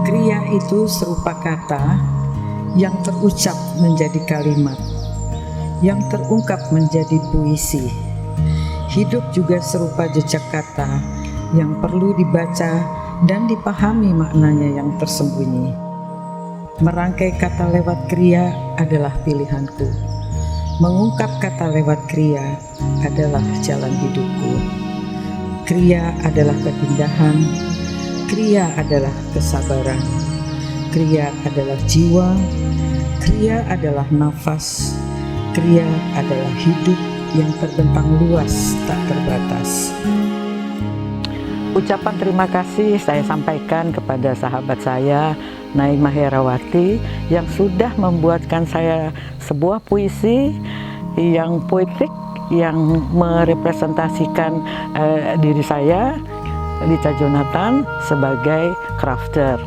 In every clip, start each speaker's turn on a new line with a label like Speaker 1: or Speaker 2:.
Speaker 1: Kriya itu serupa kata yang terucap menjadi kalimat, yang terungkap menjadi puisi. Hidup juga serupa jejak kata yang perlu dibaca dan dipahami maknanya yang tersembunyi. Merangkai kata lewat kriya adalah pilihanku. Mengungkap kata lewat kriya adalah jalan hidupku. Kriya adalah keindahan, kriya adalah kesabaran, kriya adalah jiwa, kriya adalah nafas, kriya adalah hidup yang terbentang luas tak terbatas.
Speaker 2: Ucapan terima kasih saya sampaikan kepada sahabat saya Naimah Herawati yang sudah membuatkan saya sebuah puisi yang poetik yang merepresentasikan diri saya, Lica Jonathan, sebagai crafter.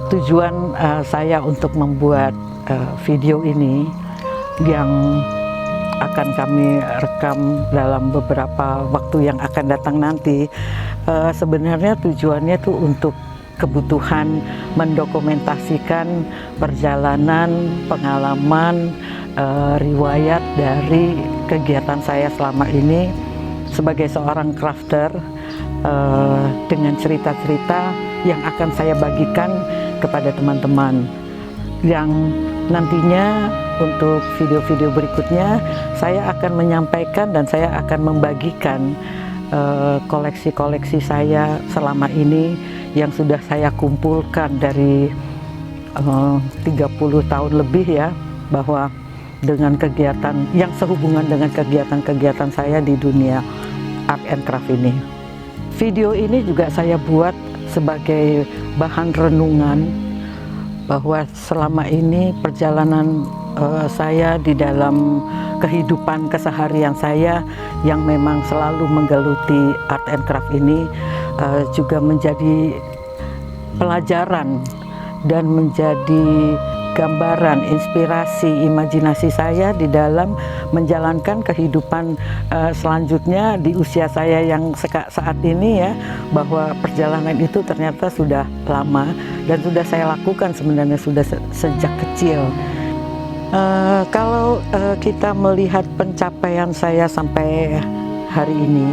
Speaker 2: Tujuan saya untuk membuat video ini yang akan kami rekam dalam beberapa waktu yang akan datang nanti, sebenarnya tujuannya tuh untuk kebutuhan mendokumentasikan perjalanan, pengalaman, riwayat dari kegiatan saya selama ini sebagai seorang crafter, dengan cerita-cerita yang akan saya bagikan kepada teman-teman, yang nantinya untuk video-video berikutnya saya akan menyampaikan dan saya akan membagikan koleksi-koleksi saya selama ini yang sudah saya kumpulkan dari 30 tahun lebih ya, bahwa dengan kegiatan yang sehubungan dengan kegiatan-kegiatan saya di dunia art and craft ini. Video ini juga saya buat sebagai bahan renungan bahwa selama ini perjalanan saya di dalam kehidupan keseharian saya yang memang selalu menggeluti art and craft ini juga menjadi pelajaran dan menjadi gambaran, inspirasi, imajinasi saya di dalam menjalankan kehidupan selanjutnya di usia saya yang saat ini ya, bahwa perjalanan itu ternyata sudah lama dan sudah saya lakukan sebenarnya sudah sejak kecil. Kalau kita melihat pencapaian saya sampai hari ini,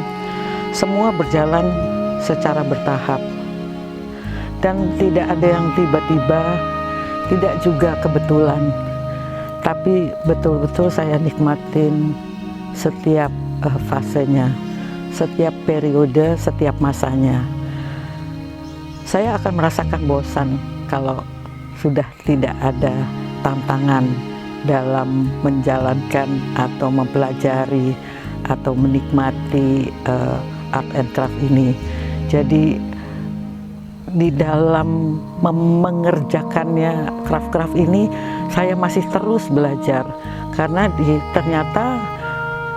Speaker 2: semua berjalan secara bertahap dan tidak ada yang tiba-tiba, tidak juga kebetulan, tapi betul-betul saya nikmatin setiap fasenya, setiap periode, setiap masanya. Saya akan merasakan bosan kalau sudah tidak ada tantangan dalam menjalankan atau mempelajari atau menikmati art and craft ini. Jadi di dalam mengerjakannya craft-craft ini saya masih terus belajar, karena ternyata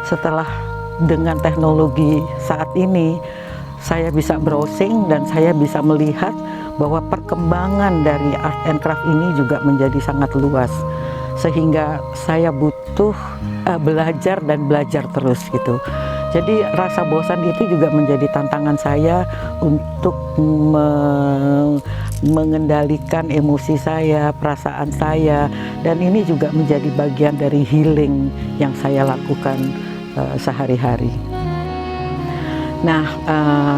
Speaker 2: setelah dengan teknologi saat ini saya bisa browsing dan saya bisa melihat bahwa perkembangan dari art and craft ini juga menjadi sangat luas, sehingga saya butuh belajar dan belajar terus gitu. Jadi rasa bosan itu juga menjadi tantangan saya untuk mengendalikan emosi saya, perasaan saya, dan ini juga menjadi bagian dari healing yang saya lakukan sehari-hari. Nah,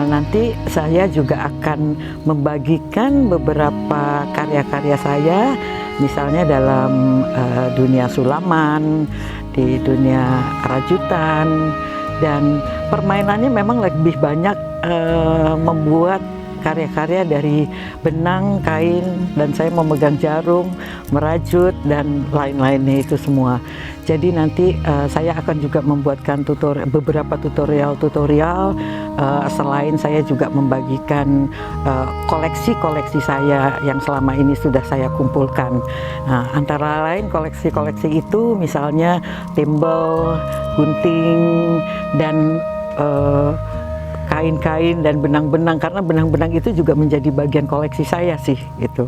Speaker 2: nanti saya juga akan membagikan beberapa karya-karya saya, misalnya dalam dunia sulaman, di dunia rajutan, dan permainannya memang lebih banyak membuat karya-karya dari benang, kain, dan saya memegang jarum, merajut, dan lain-lainnya itu semua. Jadi nanti saya akan juga membuatkan beberapa tutorial selain saya juga membagikan koleksi-koleksi saya yang selama ini sudah saya kumpulkan. Nah, antara lain koleksi-koleksi itu misalnya timbel, gunting, dan kain-kain dan benang-benang, karena benang-benang itu juga menjadi bagian koleksi saya sih gitu.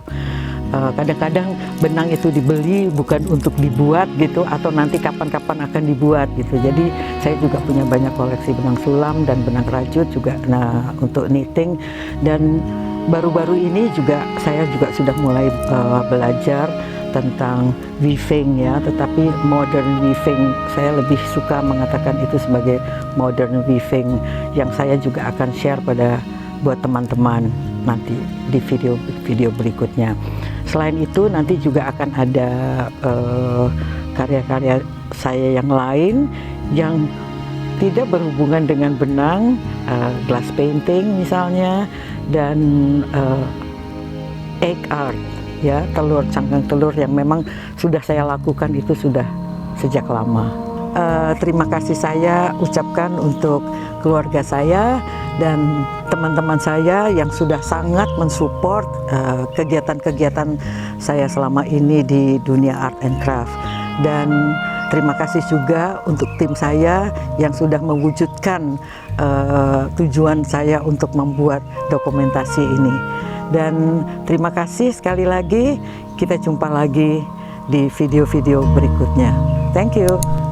Speaker 2: Kadang-kadang benang itu dibeli bukan untuk dibuat gitu, atau nanti kapan-kapan akan dibuat gitu. Jadi saya juga punya banyak koleksi benang sulam dan benang rajut juga, nah untuk knitting. Dan baru-baru ini juga saya juga sudah mulai belajar tentang weaving ya, tetapi modern weaving. Saya lebih suka mengatakan itu sebagai modern weaving, yang saya juga akan share buat teman-teman nanti di video berikutnya. Selain itu nanti juga akan ada karya-karya saya yang lain yang tidak berhubungan dengan benang, glass painting misalnya, dan egg art ya, cangkang telur yang memang sudah saya lakukan itu sudah sejak lama. Terima kasih saya ucapkan untuk keluarga saya dan teman-teman saya yang sudah sangat mensupport kegiatan-kegiatan saya selama ini di dunia art and craft. Dan terima kasih juga untuk tim saya yang sudah mewujudkan tujuan saya untuk membuat dokumentasi ini. Dan terima kasih sekali lagi, kita jumpa lagi di video-video berikutnya. Thank you.